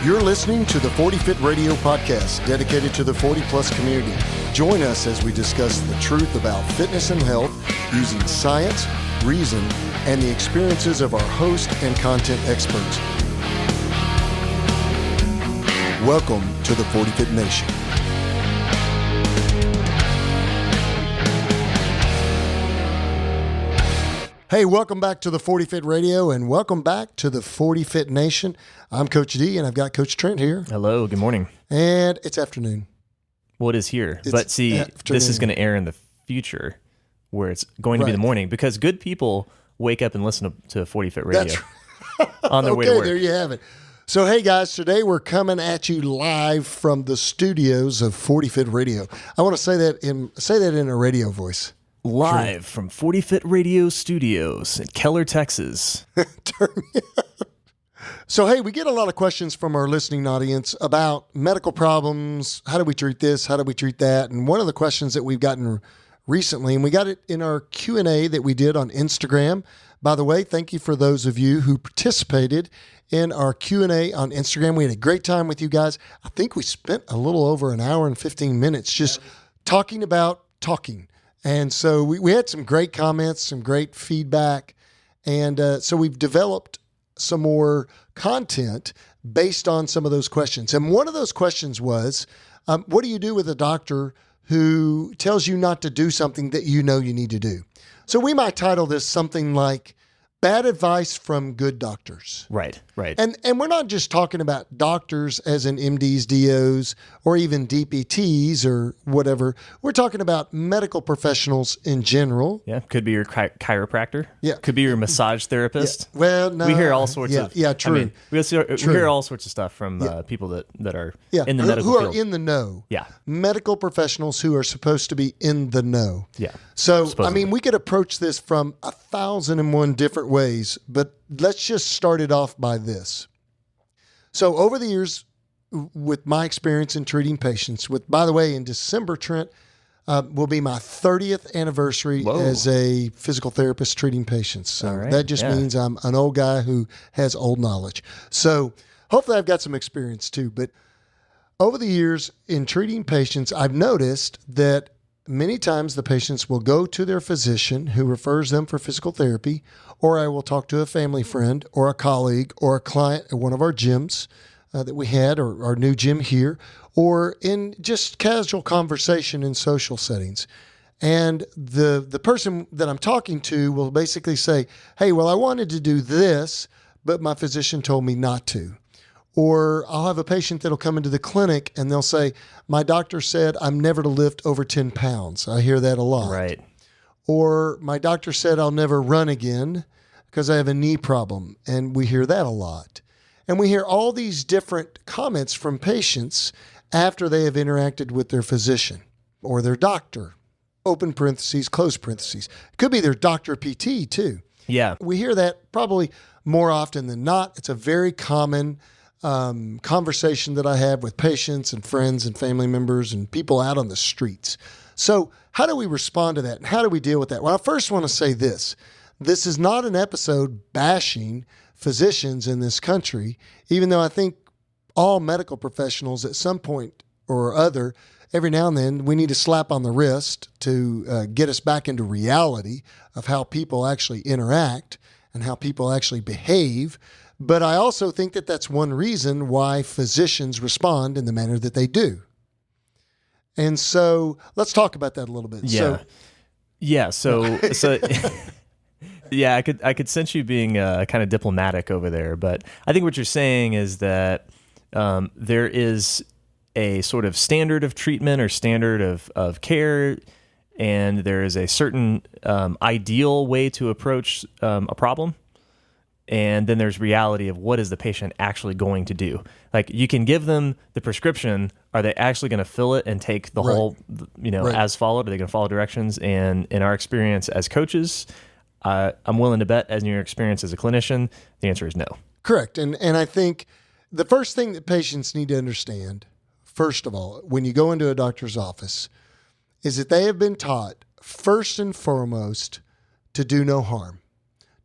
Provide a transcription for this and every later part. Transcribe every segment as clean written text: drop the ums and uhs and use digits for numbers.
You're listening to the 40 Fit Radio podcast, dedicated to the 40-plus community. Join us as we discuss the truth about fitness and health using science, reason, and the experiences of our host and content experts. Welcome to the 40 Fit Nation. Hey, welcome back to the 40 Fit Radio, and welcome back to the 40 Fit Nation. I'm Coach D, and I've got Coach Trent here. Hello, good morning. And it's afternoon. Well, it is here. It's but see, afternoon. This is going to air in the future where it's going to be the morning, because good people wake up and listen to 40 Fit Radio on their way to work. Okay, there you have it. So, hey, guys, today we're coming at you live from the studios of 40 Fit Radio. I want to say that in a radio voice. Live from 40 Fit Radio Studios in Keller, Texas. So, hey, we get a lot of questions from our listening audience about medical problems. How do we treat this? How do we treat that? And one of the questions that we've gotten recently, and we got it in our Q&A that we did on Instagram. By the way, thank you for those of you who participated in our Q&A on Instagram. We had a great time with you guys. I think we spent a little over an hour and 15 minutes just talking about talking. And so we had some great comments, some great feedback. And so we've developed some more content based on some of those questions. And one of those questions was, what do you do with a doctor who tells you not to do something that you know you need to do? So we might title this something like Bad Advice from Good Doctors. Right. And we're not just talking about doctors as in MDs, DOs, or even DPTs or whatever. We're talking about medical professionals in general. Yeah, could be your chiropractor. Yeah. Could be your massage therapist. Yeah. Well, no. We hear all sorts of... Yeah, true. I mean, we hear all sorts of stuff from people that are in the medical field. Who are in the know. Yeah. Medical professionals who are supposed to be in the know. Yeah. So, supposedly. I mean, we could approach this from 1,001 different ways, but let's just start it off by this. So over the years, with my experience in treating patients, by the way, in December, Trent, will be my 30th anniversary as a physical therapist treating patients. So that just means I'm an old guy who has old knowledge. So hopefully I've got some experience too. But over the years in treating patients, I've noticed that many times the patients will go to their physician who refers them for physical therapy, or I will talk to a family friend or a colleague or a client at one of our gyms that we had, or our new gym here, or in just casual conversation in social settings. And the person that I'm talking to will basically say, hey, well, I wanted to do this, but my physician told me not to. Or I'll have a patient that'll come into the clinic and they'll say, my doctor said I'm never to lift over 10 pounds. I hear that a lot. Right. Or my doctor said I'll never run again because I have a knee problem. And we hear that a lot. And we hear all these different comments from patients after they have interacted with their physician or their doctor, open parentheses, close parentheses. It could be their doctor PT too. Yeah. We hear that probably more often than not. It's a very common conversation that I have with patients and friends and family members and people out on the streets. So how do we respond to that? And how do we deal with that? Well, I first want to say this. This is not an episode bashing physicians in this country, even though I think all medical professionals at some point or other, every now and then, we need a slap on the wrist to get us back into reality of how people actually interact and how people actually behave. But I also think that that's one reason why physicians respond in the manner that they do. And so let's talk about that a little bit. Yeah. So yeah, I could sense you being kind of diplomatic over there, but I think what you're saying is that there is a sort of standard of treatment or standard of care, and there is a certain ideal way to approach a problem. And then there's reality of what is the patient actually going to do. Like, you can give them the prescription. Are they actually going to fill it and take the whole, as followed? Are they going to follow directions? And in our experience as coaches, I'm willing to bet, as in your experience as a clinician, the answer is no. Correct. And I think the first thing that patients need to understand, first of all, when you go into a doctor's office, is that they have been taught, first and foremost, to do no harm,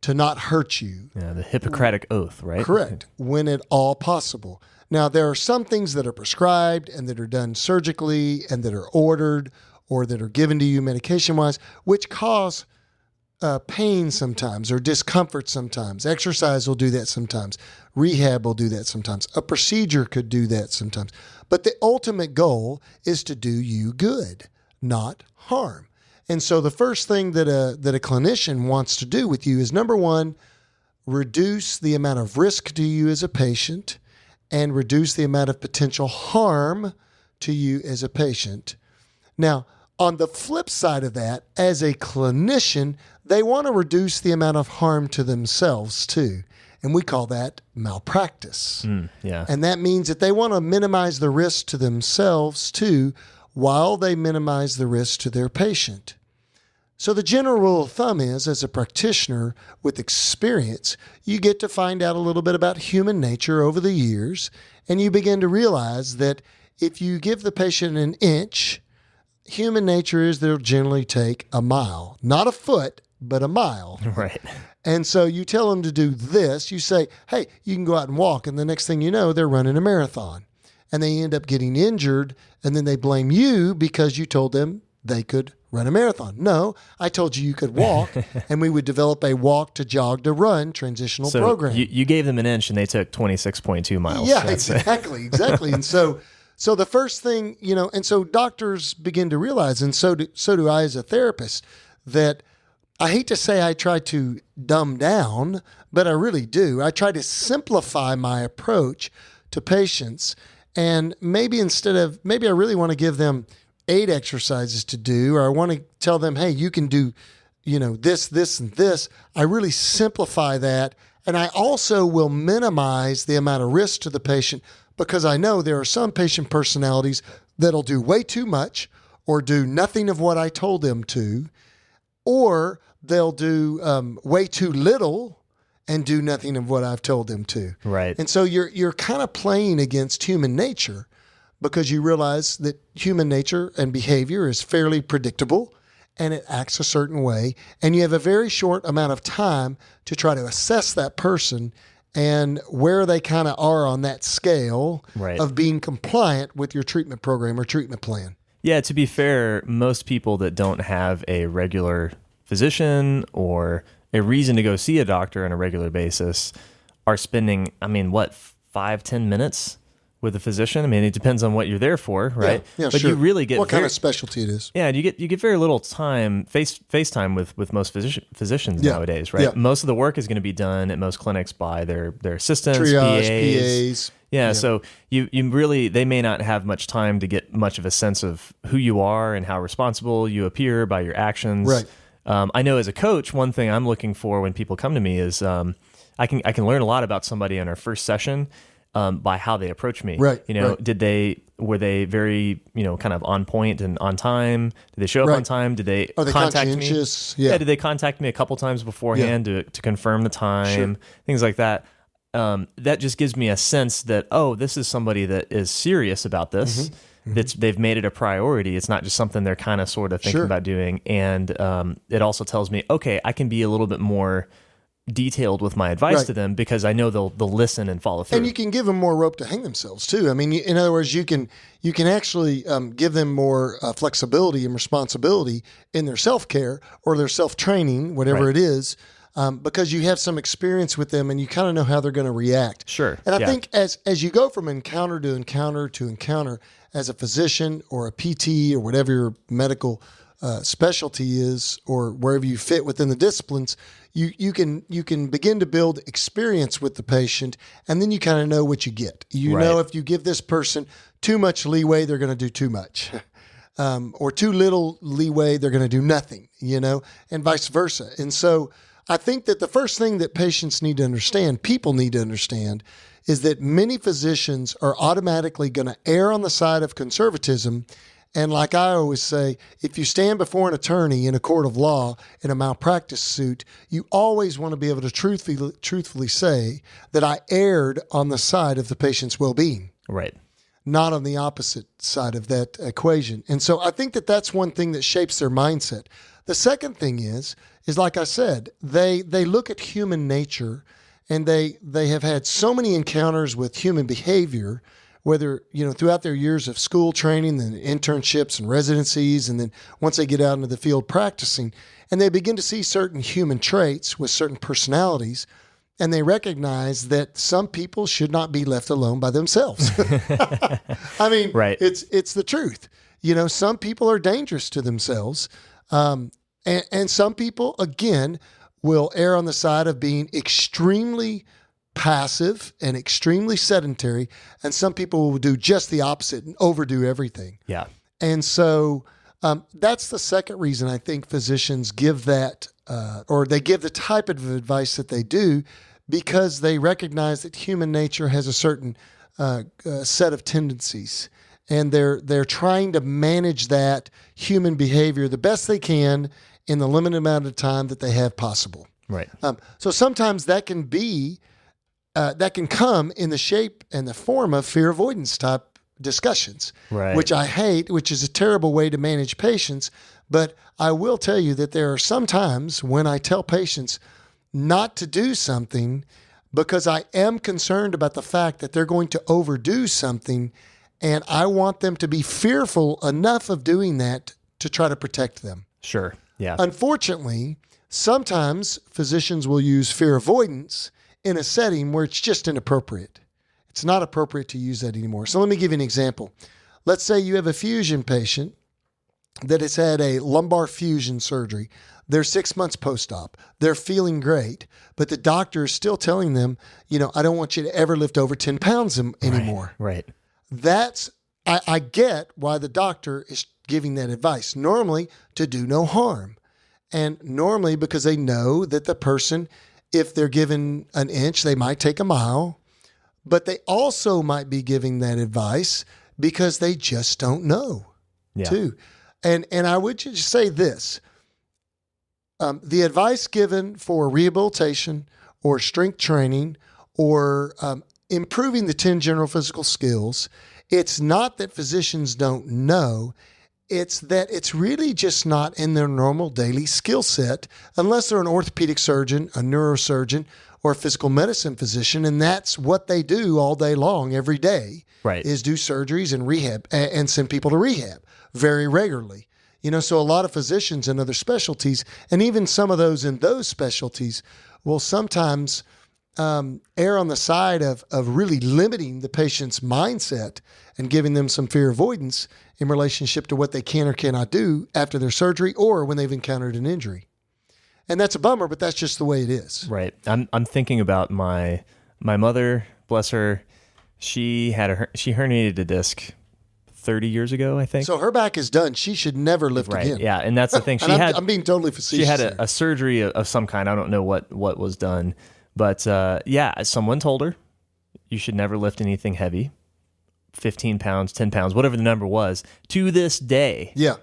to not hurt you. Yeah, the Hippocratic Oath, right? Correct. When at all possible. Now, there are some things that are prescribed and that are done surgically and that are ordered or that are given to you medication-wise, which cause pain sometimes or discomfort sometimes. Exercise will do that sometimes. Rehab will do that sometimes. A procedure could do that sometimes. But the ultimate goal is to do you good, not harm. And so the first thing that a clinician wants to do with you is, number one, reduce the amount of risk to you as a patient and reduce the amount of potential harm to you as a patient. Now, on the flip side of that, as a clinician, they want to reduce the amount of harm to themselves too. And we call that malpractice. Yeah. And that means that they want to minimize the risk to themselves too, while they minimize the risk to their patient. So the general rule of thumb is, as a practitioner with experience, you get to find out a little bit about human nature over the years, and you begin to realize that if you give the patient an inch, human nature is they'll generally take a mile, not a foot, but a mile. Right. And so you tell them to do this. You say, hey, you can go out and walk. And the next thing you know, they're running a marathon. And they end up getting injured. And then they blame you because you told them they could run a marathon. No, I told you could walk. And we would develop a walk to jog to run transitional program. You gave them an inch and they took 26.2 miles. Yeah, exactly. And so the first thing, and so doctors begin to realize, and so do I as a therapist, that I hate to say I try to dumb down, but I really do. I try to simplify my approach to patients. And maybe I really want to give them 8 exercises to do, or I want to tell them, hey, you can do, this, this, and this. I really simplify that. And I also will minimize the amount of risk to the patient, because I know there are some patient personalities that'll do way too much or do nothing of what I told them to, or they'll do way too little and do nothing of what I've told them to. Right. And so you're kind of playing against human nature, because you realize that human nature and behavior is fairly predictable and it acts a certain way. And you have a very short amount of time to try to assess that person and where they kind of are on that scale of being compliant with your treatment program or treatment plan. Yeah, to be fair, most people that don't have a regular physician or a reason to go see a doctor on a regular basis are spending, 5-10 minutes with a physician. It depends on what you're there for, right? Yeah, but sure. you really get what kind of specialty it is. Yeah, you get very little time, face time with most physicians nowadays, right? Yeah. Most of the work is going to be done at most clinics by their assistants, Triage, PAs. Yeah, so you really, they may not have much time to get much of a sense of who you are and how responsible you appear by your actions. Right. I know as a coach, one thing I'm looking for when people come to me is I can learn a lot about somebody in our first session by how they approach me. Right. Were they very, kind of on point and on time? Did they show up on time? Did they Are they contact me? conscientious? Yeah. Did they contact me a couple times beforehand to confirm the time? Sure. Things like that. That just gives me a sense that, this is somebody that is serious about this. Mm-hmm. They've made it a priority. It's not just something they're kind of sort of thinking about doing. And it also tells me, okay, I can be a little bit more detailed with my advice to them, because I know they'll listen and follow through. And you can give them more rope to hang themselves too. In other words, you can actually give them more flexibility and responsibility in their self-care or their self-training, whatever it is, because you have some experience with them and you kind of know how they're going to react. Sure. And I think as you go from encounter to encounter to encounter as a physician or a PT or whatever your medical specialty is, or wherever you fit within the disciplines, you can begin to build experience with the patient, and then you kind of know what you get. You know, if you give this person too much leeway, they're going to do too much, or too little leeway, they're going to do nothing. And vice versa. And so I think that the first thing that patients need to understand, people need to understand, is that many physicians are automatically going to err on the side of conservatism. And like I always say, if you stand before an attorney in a court of law in a malpractice suit, you always want to be able to truthfully say that I erred on the side of the patient's well-being. Right. Not on the opposite side of that equation. And so I think that that's one thing that shapes their mindset. The second thing is like I said, they look at human nature and they have had so many encounters with human behavior, whether, throughout their years of school training and internships and residencies, and then once they get out into the field practicing, and they begin to see certain human traits with certain personalities, and they recognize that some people should not be left alone by themselves. I mean, right. It's the truth. Some people are dangerous to themselves. And some people, again, will err on the side of being extremely passive and extremely sedentary. And some people will do just the opposite and overdo everything. Yeah. And so that's the second reason I think physicians give that, or they give the type of advice that they do, because they recognize that human nature has a certain set of tendencies. And they're trying to manage that human behavior the best they can in the limited amount of time that they have possible. Right. So sometimes that can be, that can come in the shape and the form of fear avoidance type discussions, right. which I hate, which is a terrible way to manage patients. But I will tell you that there are some times when I tell patients not to do something because I am concerned about the fact that they're going to overdo something, and I want them to be fearful enough of doing that to try to protect them. Sure. Yeah. Unfortunately, sometimes physicians will use fear avoidance in a setting where it's just inappropriate. It's not appropriate to use that anymore. So let me give you an example. Let's say you have a fusion patient that has had a lumbar fusion surgery. They're 6 months post-op. They're feeling great, but the doctor is still telling them, I don't want you to ever lift over 10 pounds anymore. Right. I get why the doctor is giving that advice, normally to do no harm. And normally because they know that the person, if they're given an inch, they might take a mile, but they also might be giving that advice because they just don't know too. And I would just say this, the advice given for rehabilitation or strength training or improving the 10 general physical skills, it's not that physicians don't know, it's that it's really just not in their normal daily skill set unless they're an orthopedic surgeon, a neurosurgeon, or a physical medicine physician, and that's what they do all day long, every day, right. is do surgeries and rehab and send people to rehab very regularly. So a lot of physicians in other specialties, and even some of those in those specialties, will sometimes err on the side of really limiting the patient's mindset and giving them some fear avoidance in relationship to what they can or cannot do after their surgery or when they've encountered an injury. And that's a bummer, but that's just the way it is. Right. I'm thinking about my mother, bless her. She herniated a disc 30 years ago, I think. So her back is done. She should never lift again. Yeah, and that's the thing. I'm being totally facetious. She had a surgery of some kind. I don't know what was done, but someone told her you should never lift anything heavy, 15 pounds, 10 pounds, whatever the number was. To this day, yeah,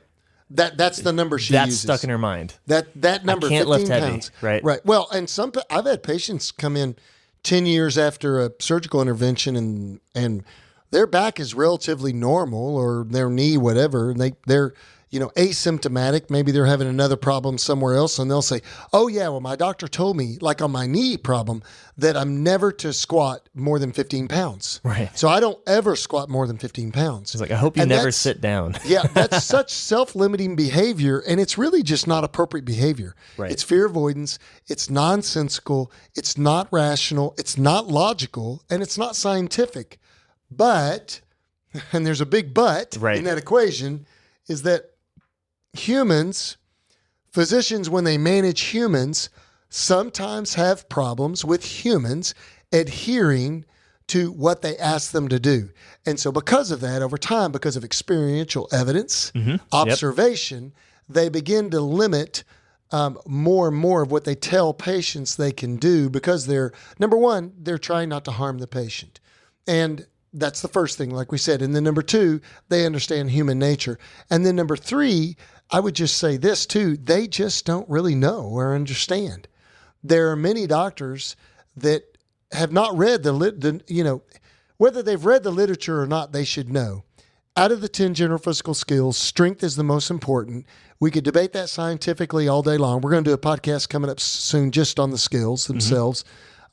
that's the number she uses. That's stuck in her mind. That number, I can't 15 lift pounds. heavy, right? Right. Well, and I've had patients come in 10 years after a surgical intervention and their back is relatively normal, or their knee, whatever, and they're asymptomatic. Maybe they're having another problem somewhere else, and they'll say, "Oh yeah, well my doctor told me, like on my knee problem, that I'm never to squat more than 15 pounds. Right. So I don't ever squat more than 15 pounds." It's like, I hope you never sit down. Yeah, that's such self-limiting behavior, and it's really just not appropriate behavior. Right. It's fear avoidance. It's nonsensical. It's not rational. It's not logical, and it's not scientific. But, and there's a big but in that equation, is that physicians, when they manage humans, sometimes have problems with humans adhering to what they ask them to do. And so because of that, over time, because of experiential evidence, observation, they begin to limit more and more of what they tell patients they can do, because they're trying not to harm the patient. And that's the first thing, like we said. And then number two, they understand human nature. And then number three, I would just say this too, they just don't really know or understand. There are many doctors that have not read whether they've read the literature or not, they should know. Out of the 10 general physical skills, strength is the most important. We could debate that scientifically all day long. We're going to do a podcast coming up soon just on the skills themselves.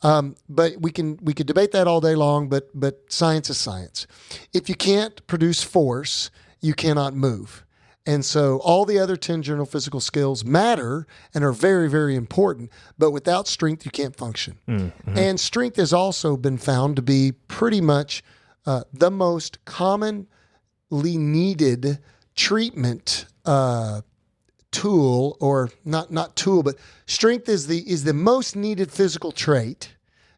But we could debate that all day long, but science is science. If you can't produce force, you cannot move. And so all the other 10 general physical skills matter and are very, very important, but without strength, you can't function. Mm-hmm. And strength has also been found to be pretty much the most commonly needed treatment tool, or not tool, but strength is the most needed physical trait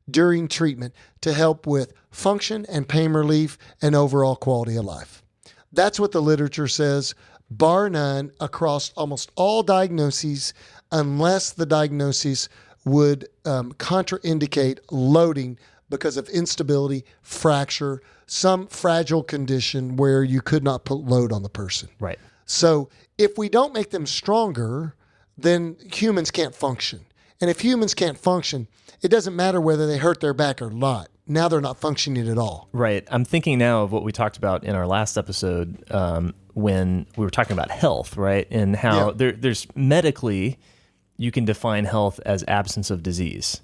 during treatment to help with function and pain relief and overall quality of life. That's what the literature says, bar none, across almost all diagnoses, unless the diagnosis would contraindicate loading because of instability, fracture, some fragile condition where you could not put load on the person. Right. So if we don't make them stronger, then humans can't function. And if humans can't function, it doesn't matter whether they hurt their back or not. Now they're not functioning at all. Right. I'm thinking now of what we talked about in our last episode when we were talking about health, right? And how there's medically, you can define health as absence of disease,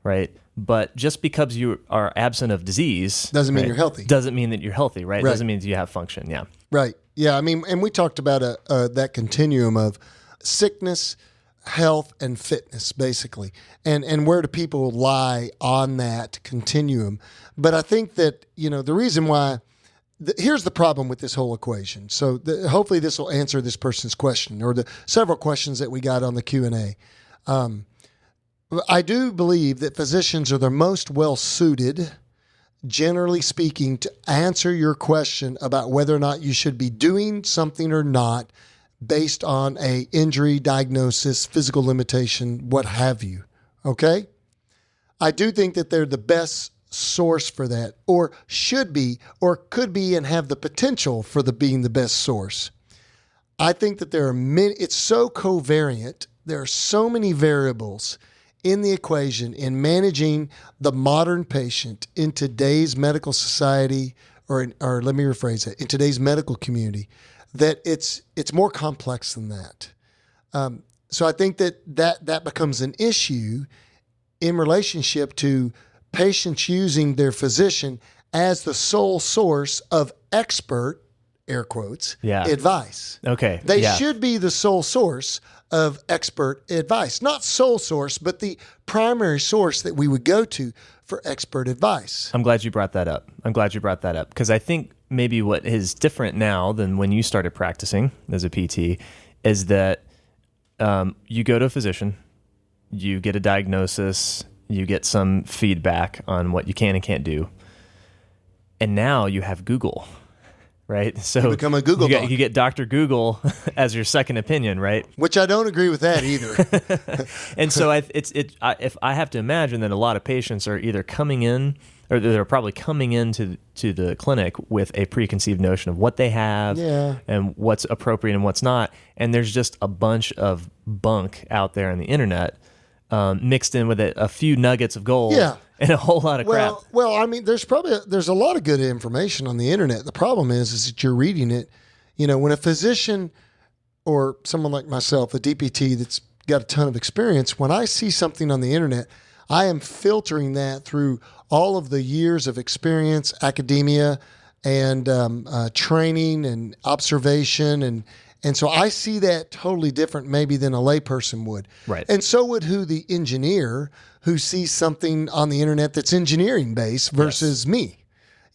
right? But just because you are absent of disease doesn't mean you're healthy. Doesn't mean that you're healthy, right? Doesn't mean that you have function. Yeah. Right. Yeah. I mean, and we talked about that continuum of sickness, health, and fitness, basically, and where do people lie on that continuum. But I think that, the reason why, here's the problem with this whole equation. So hopefully this will answer this person's question, or the several questions that we got on the Q&A. I do believe that physicians are the most well-suited, generally speaking, to answer your question about whether or not you should be doing something or not based on a injury, diagnosis, physical limitation, what have you. Okay? I do think that they're the best source for that, or should be, or could be, and have the potential for being the best source. I think that there are many, it's so covariant. There are so many variables in the equation in managing the modern patient in today's medical society, or let me rephrase that, in today's medical community, that it's more complex than that. So I think that becomes an issue in relationship to patients using their physician as the sole source of expert, air quotes, advice. Okay. They should be the sole source of expert advice. Not sole source, but the primary source that we would go to for expert advice. I'm glad you brought that up. Because I think maybe what is different now than when you started practicing as a PT is that you go to a physician, you get a diagnosis, you get some feedback on what you can and can't do. And now you have Google, right? So you become a Google doc. You get Dr. Google as your second opinion, right? Which I don't agree with that either. And so if I have to imagine that a lot of patients are either coming in, or they're probably coming into the clinic with a preconceived notion of what they have and what's appropriate and what's not. And there's just a bunch of bunk out there on the internet mixed in with a few nuggets of gold and a whole lot of crap. Well, I mean, there's a lot of good information on the internet. The problem is that you're reading it. When a physician or someone like myself, a DPT that's got a ton of experience, when I see something on the internet, I am filtering that through all of the years of experience, academia, and training and observation. And so I see that totally different maybe than a layperson would. Right. And so would the engineer who sees something on the internet that's engineering based versus me.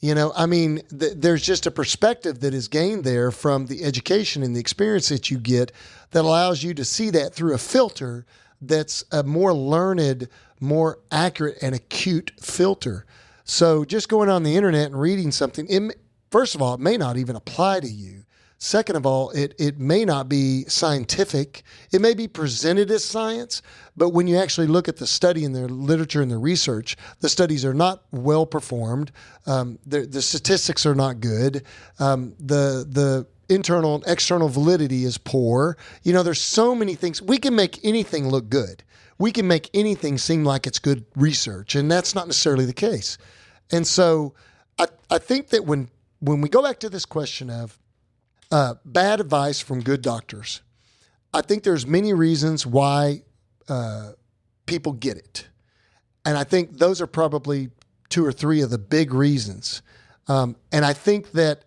There's just a perspective that is gained there from the education and the experience that you get that allows you to see that through a filter that's a more learned, more accurate and acute filter. So just going on the internet and reading something, first of all, it may not even apply to you. Second of all, it may not be scientific. It may be presented as science, but when you actually look at the study and the literature and the research, the studies are not well performed. The statistics are not good. The internal and external validity is poor. There's so many things. We can make anything look good. We can make anything seem like it's good research, and that's not necessarily the case. And so I think that when we go back to this question of bad advice from good doctors, I think there's many reasons why people get it. And I think those are probably 2 or 3 of the big reasons. And I think that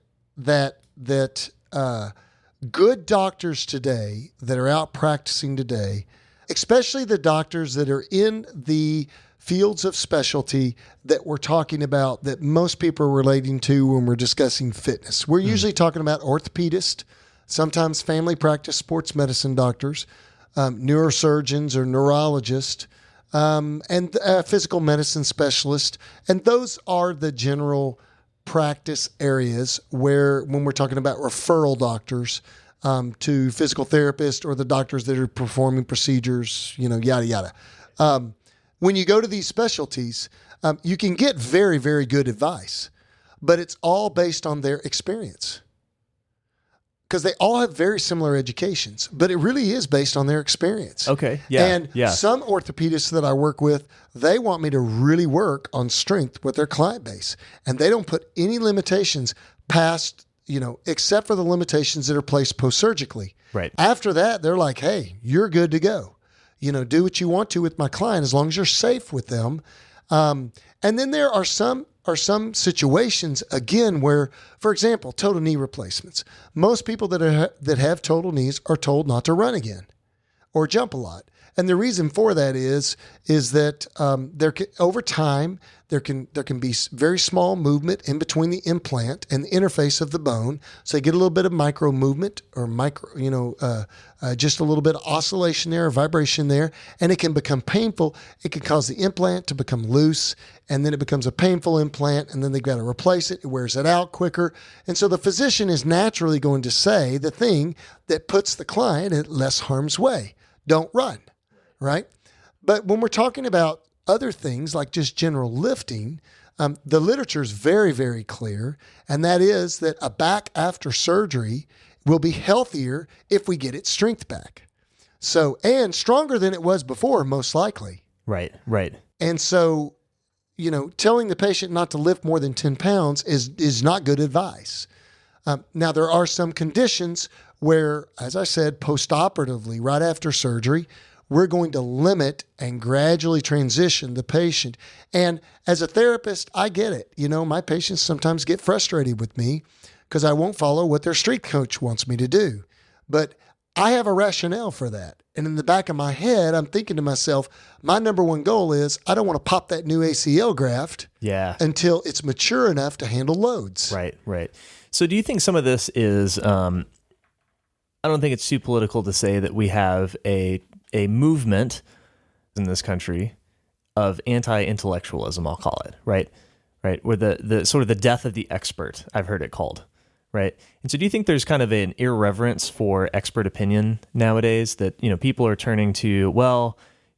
good doctors today that are out practicing today, especially the doctors that are in the fields of specialty that we're talking about, that most people are relating to when we're discussing fitness. We're usually talking about orthopedists, sometimes family practice sports medicine doctors, neurosurgeons or neurologists, and physical medicine specialists. And those are the general practice areas where, when we're talking about referral doctors to physical therapists or the doctors that are performing procedures, yada, yada. When you go to these specialties, you can get very, very good advice, but it's all based on their experience, because they all have very similar educations, but it really is based on their experience. Okay. Yeah. And some orthopedists that I work with, they want me to really work on strength with their client base, and they don't put any limitations past, except for the limitations that are placed post-surgically. Right. After that, they're like, hey, you're good to go. Do what you want to with my client as long as you're safe with them. And then there are some situations, again, where, for example, total knee replacements. Most people that have total knees are told not to run again or jump a lot. And the reason for that is that over time there can be very small movement in between the implant and the interface of the bone. So you get a little bit of micro movement or just a little bit of oscillation there or vibration there, and it can become painful. It can cause the implant to become loose, and then it becomes a painful implant, and then they've got to replace it. It wears it out quicker. And so the physician is naturally going to say the thing that puts the client at less harm's way. Don't run. Right? But when we're talking about other things like just general lifting, the literature is very, very clear. And that is that a back after surgery will be healthier if we get its strength back. So, and stronger than it was before, most likely. Right. And so, telling the patient not to lift more than 10 pounds is not good advice. Now, there are some conditions where, as I said, postoperatively, right after surgery, we're going to limit and gradually transition the patient. And as a therapist, I get it. My patients sometimes get frustrated with me because I won't follow what their strength coach wants me to do. But I have a rationale for that. And in the back of my head, I'm thinking to myself, my number one goal is I don't want to pop that new ACL graft until it's mature enough to handle loads. Right. So do you think some of this is, I don't think it's too political to say that we have a movement in this country of anti-intellectualism, I'll call it, right? Where the sort of the death of the expert, I've heard it called, right? And so do you think there's kind of an irreverence for expert opinion nowadays that, people are turning to,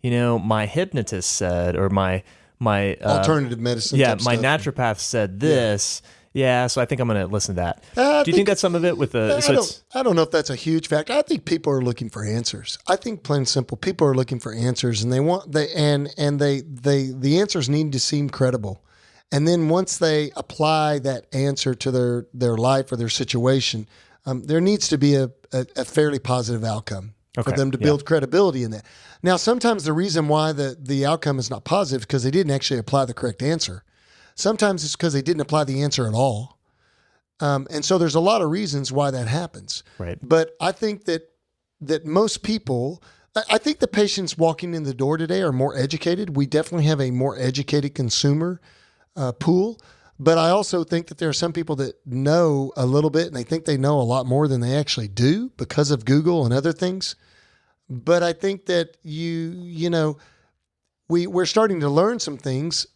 my hypnotist said, or my alternative medicine. My naturopath said this. Yeah, so I think I'm going to listen to that. Do you think that's some of it with the? I don't know if that's a huge factor. I think people are looking for answers. I think plain and simple, people are looking for answers, and the answers need to seem credible. And then once they apply that answer to their life or their situation, there needs to be a fairly positive outcome for them to build credibility in that. Now, sometimes the reason why the outcome is not positive is because they didn't actually apply the correct answer. Sometimes it's because they didn't apply the answer at all. And so there's a lot of reasons why that happens. Right. But I think that most people, I think the patients walking in the door today are more educated. We definitely have a more educated consumer pool. But I also think that there are some people that know a little bit and they think they know a lot more than they actually do because of Google and other things. But I think that we're starting to learn some things.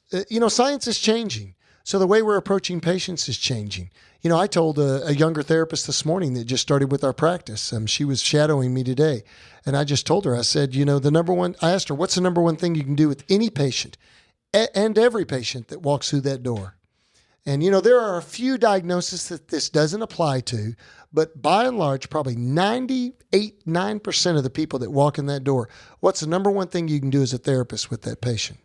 Science is changing. So the way we're approaching patients is changing. I told a younger therapist this morning that just started with our practice. She was shadowing me today. And I just told her, I said, I asked her, what's the number one thing you can do with any patient and every patient that walks through that door? And, there are a few diagnoses that this doesn't apply to, but by and large, probably 9% of the people that walk in that door, what's the number one thing you can do as a therapist with that patient?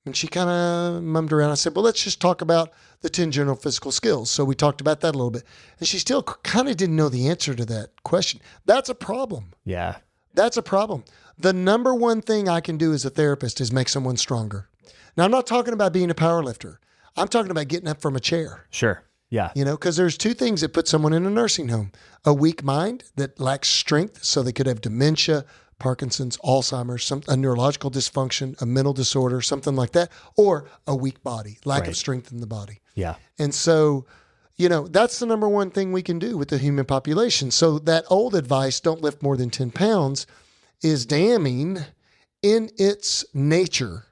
And she kind of mummed around. I said, well, let's just talk about the 10 general physical skills. So we talked about that a little bit. And she still kind of didn't know the answer to that question. That's a problem. Yeah. That's a problem. The number one thing I can do as a therapist is make someone stronger. Now, I'm not talking about being a power lifter. I'm talking about getting up from a chair. Sure. Yeah. Because there's two things that put someone in a nursing home: a weak mind that lacks strength, so they could have dementia, Parkinson's, Alzheimer's, a neurological dysfunction, a mental disorder, something like that, or a weak body, lack of strength in the body. Yeah. And so, that's the number one thing we can do with the human population. So that old advice, don't lift more than 10 pounds, is damning in its nature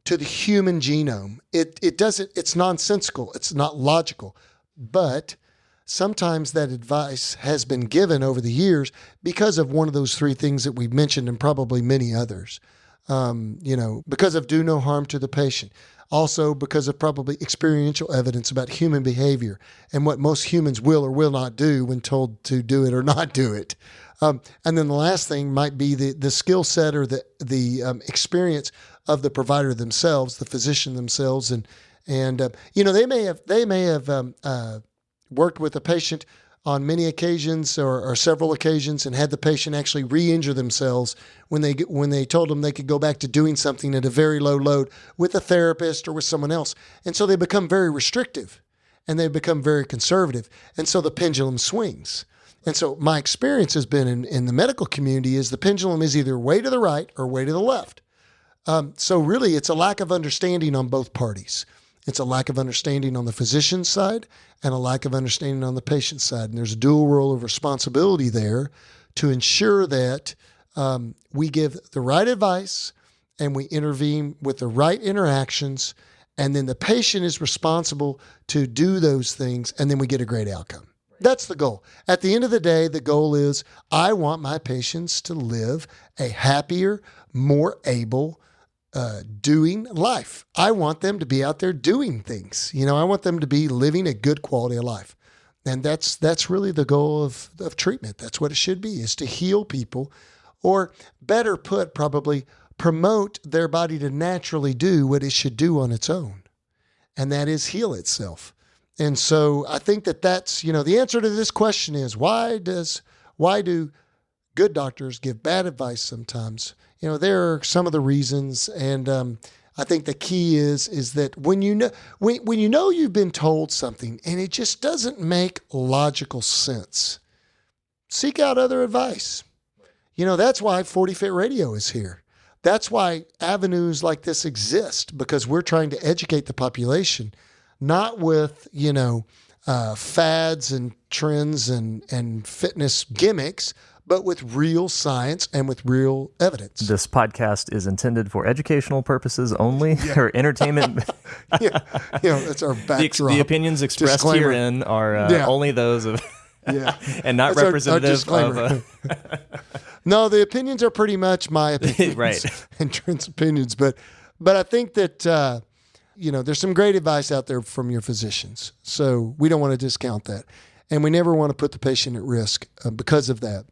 to the human genome. It's nonsensical. It's not logical. But sometimes that advice has been given over the years because of one of those three things that we've mentioned, and probably many others. Because of do no harm to the patient. Also because of probably experiential evidence about human behavior and what most humans will or will not do when told to do it or not do it. And then the last thing might be the skill set or the experience of the provider themselves, the physician themselves, and they may have worked with a patient on many occasions or several occasions and had the patient actually re-injure themselves when they told them they could go back to doing something at a very low load with a therapist or with someone else. And so they become very restrictive and they become very conservative. And so the pendulum swings. And so my experience has been in the medical community is the pendulum is either way to the right or way to the left. So really it's a lack of understanding on both parties. It's a lack of understanding on the physician's side and a lack of understanding on the patient's side. And there's a dual role of responsibility there to ensure that we give the right advice and we intervene with the right interactions. And then the patient is responsible to do those things. And then we get a great outcome. That's the goal. At the end of the day, the goal is I want my patients to live a happier, more able, doing life. I want them to be out there doing things. I want them to be living a good quality of life. And that's really the goal of treatment. That's what it should be, is to heal people, or better put, probably promote their body to naturally do what it should do on its own. And that is heal itself. And so I think that's, the answer to this question is why do good doctors give bad advice sometimes? There are some of the reasons, and I think the key is that when you know you've been told something and it just doesn't make logical sense, seek out other advice. That's why 40 Fit Radio is here. That's why avenues like this exist, because we're trying to educate the population, not with fads and trends and fitness gimmicks, but with real science and with real evidence. This podcast is intended for educational purposes only, or entertainment. That's our backdrop. The opinions expressed herein are only those of, and not that's representative of. No, the opinions are pretty much my opinions, right? And Trent's opinions, but I think that there's some great advice out there from your physicians, so we don't want to discount that, and we never want to put the patient at risk because of that.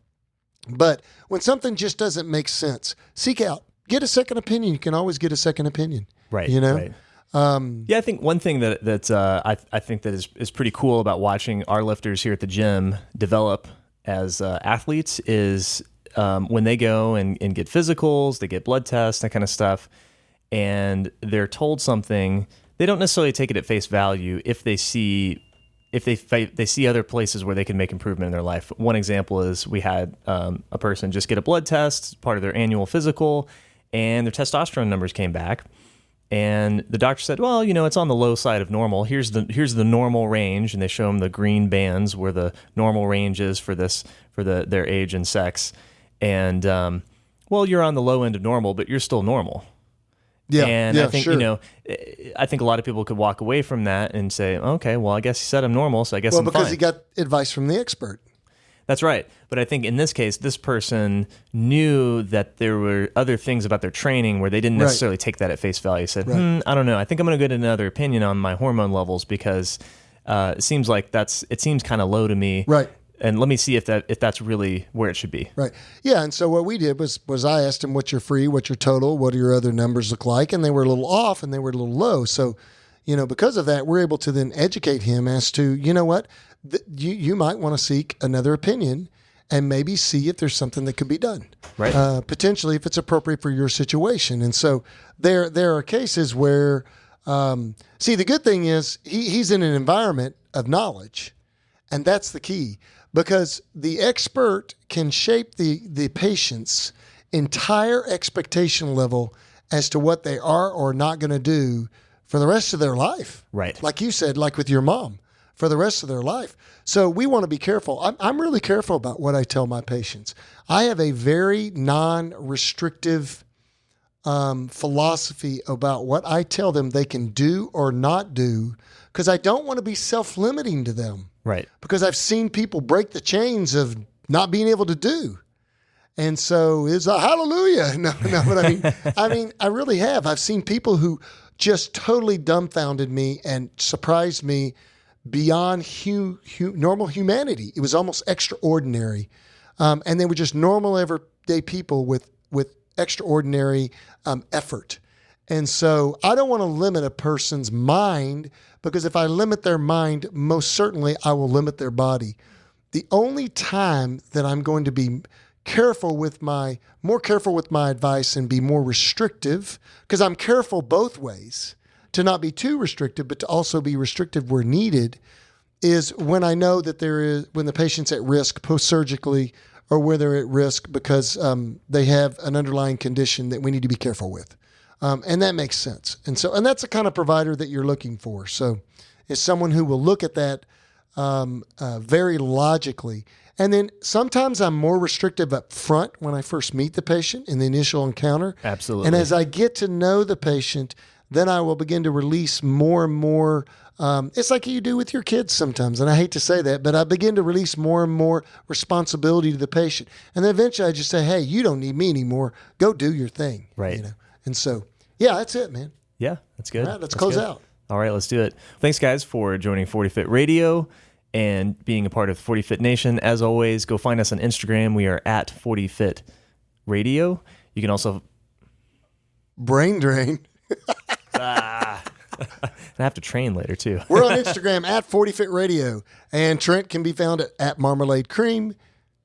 But when something just doesn't make sense, seek out, get a second opinion. You can always get a second opinion. Right. Right. I think one thing that I think that is pretty cool about watching our lifters here at the gym develop as athletes is when they go and get physicals, they get blood tests, that kind of stuff, and they're told something, they don't necessarily take it at face value if they see other places where they can make improvement in their life. One example is we had a person just get a blood test, part of their annual physical, and their testosterone numbers came back. And the doctor said, well, it's on the low side of normal. Here's the normal range. And they show them the green bands where the normal range is for their age and sex. And, you're on the low end of normal, but you're still normal. Yeah, and I think, sure. I think a lot of people could walk away from that and say, okay, well, I guess he said I'm normal, so I guess I'm fine. Well, because he got advice from the expert. That's right. But I think in this case, this person knew that there were other things about their training where they didn't necessarily take that at face value. Said, I don't know. I think I'm going to get another opinion on my hormone levels because it seems kind of low to me. Right. And let me see if that's really where it should be. Right. Yeah. And so what we did was I asked him, what's your free, what's your total, what do your other numbers look like? And they were a little off and they were a little low. So, because of that, we're able to then educate him as to, what, you might want to seek another opinion. and maybe see if there's something that could be done. Right. Potentially if it's appropriate for your situation. And so there are cases where, see, the good thing is he's in an environment of knowledge, and that's the key, because the expert can shape the patient's entire expectation level as to what they are or not going to do for the rest of their life. Right. Like you said, like with your mom, for the rest of their life. So we want to be careful. I'm really careful about what I tell my patients. I have a very non-restrictive philosophy about what I tell them they can do or not do, because I don't want to be self-limiting to them. Right. Because I've seen people break the chains of not being able to do. And so it's a hallelujah. No, but I really have. I've seen people who just totally dumbfounded me and surprised me beyond normal humanity. It was almost extraordinary. And they were just normal everyday people with extraordinary effort. And so I don't want to limit a person's mind, because if I limit their mind, most certainly I will limit their body. The only time that I'm going to be more careful with my advice and be more restrictive, because I'm careful both ways, to not be too restrictive, but to also be restrictive where needed, is when I know that when the patient's at risk post-surgically, or where they're at risk because they have an underlying condition that we need to be careful with. And that makes sense. And that's the kind of provider that you're looking for. So it's someone who will look at that very logically. And then sometimes I'm more restrictive up front when I first meet the patient in the initial encounter. Absolutely. And as I get to know the patient, then I will begin to release more and more. It's like you do with your kids sometimes. And I hate to say that, but I begin to release more and more responsibility to the patient. And then eventually I just say, hey, you don't need me anymore. Go do your thing. Right. You know? And so, yeah, that's it, man. Yeah, that's good. All right, let's close out. All right, let's do it. Thanks, guys, for joining 40 Fit Radio and being a part of 40 Fit Nation. As always, go find us on Instagram. We are at 40 Fit Radio. You can also... Brain drain. I have to train later, too. We're on Instagram at 40 Fit Radio. And Trent can be found at Marmalade Cream.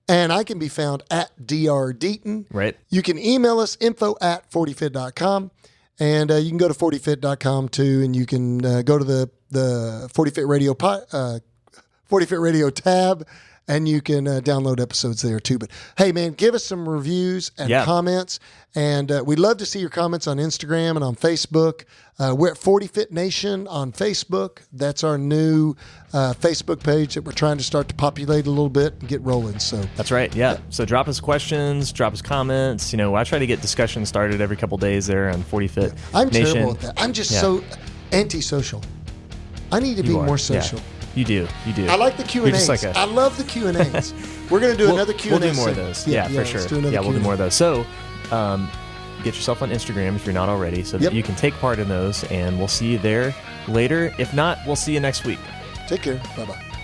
And I can be found at Dr. Deaton. Right. You can email us, info@40fit.com. And you can go to 40fit.com, too. And you can go to the 40 Fit Radio 40 Fit Radio tab, and you can download episodes there too. But hey, man, give us some reviews and comments. And we'd love to see your comments on Instagram and on Facebook. We're at 40 Fit Nation on Facebook. That's our new Facebook page that we're trying to start to populate a little bit and get rolling. So that's right. Yeah. So drop us questions, drop us comments. You know, I try to get discussions started every couple days there on 40 Fit Nation. I'm terrible at that. I'm just so antisocial. I need to be more social. Yeah. You do. I like the Q&As. I love the Q&As. We're going to do another Q&A. We'll do more of those. Yeah, for sure. We'll do more of those. So get yourself on Instagram if you're not already, so that you can take part in those, and we'll see you there later. If not, we'll see you next week. Take care. Bye-bye.